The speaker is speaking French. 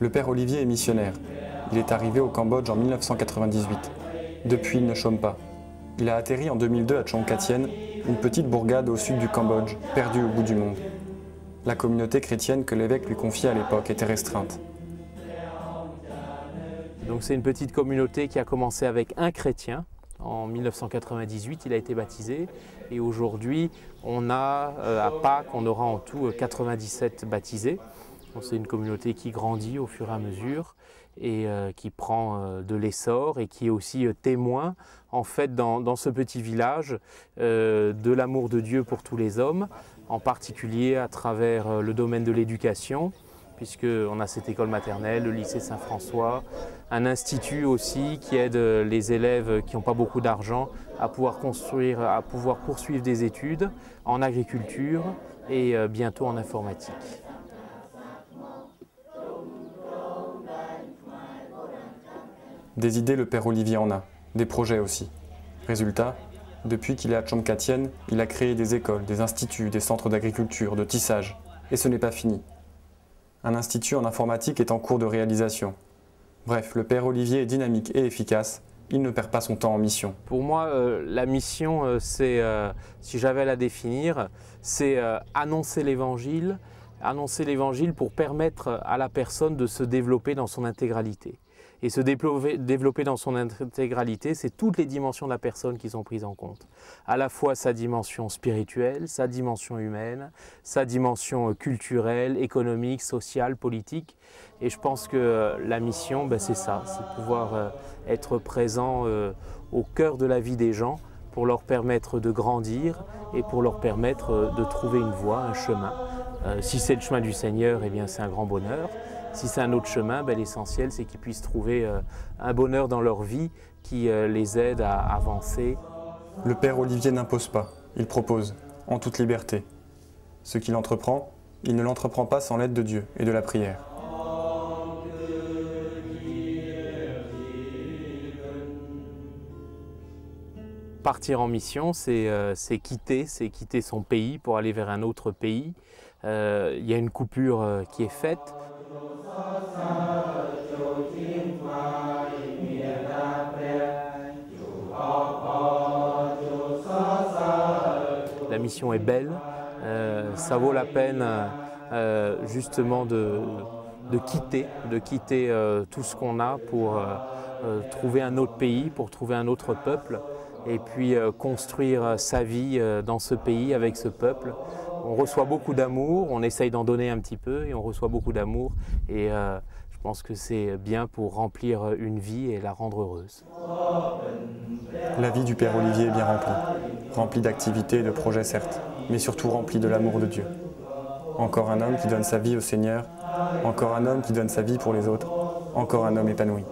Le père Olivier est missionnaire. Il est arrivé au Cambodge en 1998. Depuis, il ne chôme pas. Il a atterri en 2002 à Chong Katien, une petite bourgade au sud du Cambodge, perdue au bout du monde. La communauté chrétienne que l'évêque lui confiait à l'époque était restreinte. Donc c'est une petite communauté qui a commencé avec un chrétien. En 1998, il a été baptisé et aujourd'hui, on a à Pâques, on aura en tout 97 baptisés. C'est une communauté qui grandit au fur et à mesure et qui prend de l'essor et qui est aussi témoin en fait dans ce petit village de l'amour de Dieu pour tous les hommes, en particulier à travers le domaine de l'éducation, puisqu'on a cette école maternelle, le lycée Saint-François, un institut aussi qui aide les élèves qui n'ont pas beaucoup d'argent à pouvoir poursuivre des études en agriculture et bientôt en informatique. Des idées, le père Olivier en a, des projets aussi. Résultat, depuis qu'il est à Chong Katien, il a créé des écoles, des instituts, des centres d'agriculture, de tissage. Et ce n'est pas fini. Un institut en informatique est en cours de réalisation. Bref, le père Olivier est dynamique et efficace. Il ne perd pas son temps en mission. Pour moi, la mission, c'est, si j'avais à la définir, c'est annoncer l'évangile pour permettre à la personne de se développer dans son intégralité. Et se développer dans son intégralité, c'est toutes les dimensions de la personne qui sont prises en compte. À la fois sa dimension spirituelle, sa dimension humaine, sa dimension culturelle, économique, sociale, politique. Et je pense que la mission, c'est ça, c'est de pouvoir être présent au cœur de la vie des gens pour leur permettre de grandir et pour leur permettre de trouver une voie, un chemin. Si c'est le chemin du Seigneur, eh bien c'est un grand bonheur. Si c'est un autre chemin, l'essentiel c'est qu'ils puissent trouver un bonheur dans leur vie qui les aide à avancer. Le père Olivier n'impose pas, il propose, en toute liberté. Ce qu'il entreprend, il ne l'entreprend pas sans l'aide de Dieu et de la prière. Partir en mission, c'est quitter son pays pour aller vers un autre pays. Il y a une coupure qui est faite. La mission est belle, ça vaut la peine justement de quitter tout ce qu'on a pour trouver un autre pays, pour trouver un autre peuple et puis construire sa vie dans ce pays avec ce peuple. On reçoit beaucoup d'amour, on essaye d'en donner un petit peu et on reçoit beaucoup d'amour et je pense que c'est bien pour remplir une vie et la rendre heureuse. La vie du père Olivier est bien remplie d'activités et de projets certes, mais surtout remplie de l'amour de Dieu. Encore un homme qui donne sa vie au Seigneur, encore un homme qui donne sa vie pour les autres, encore un homme épanoui.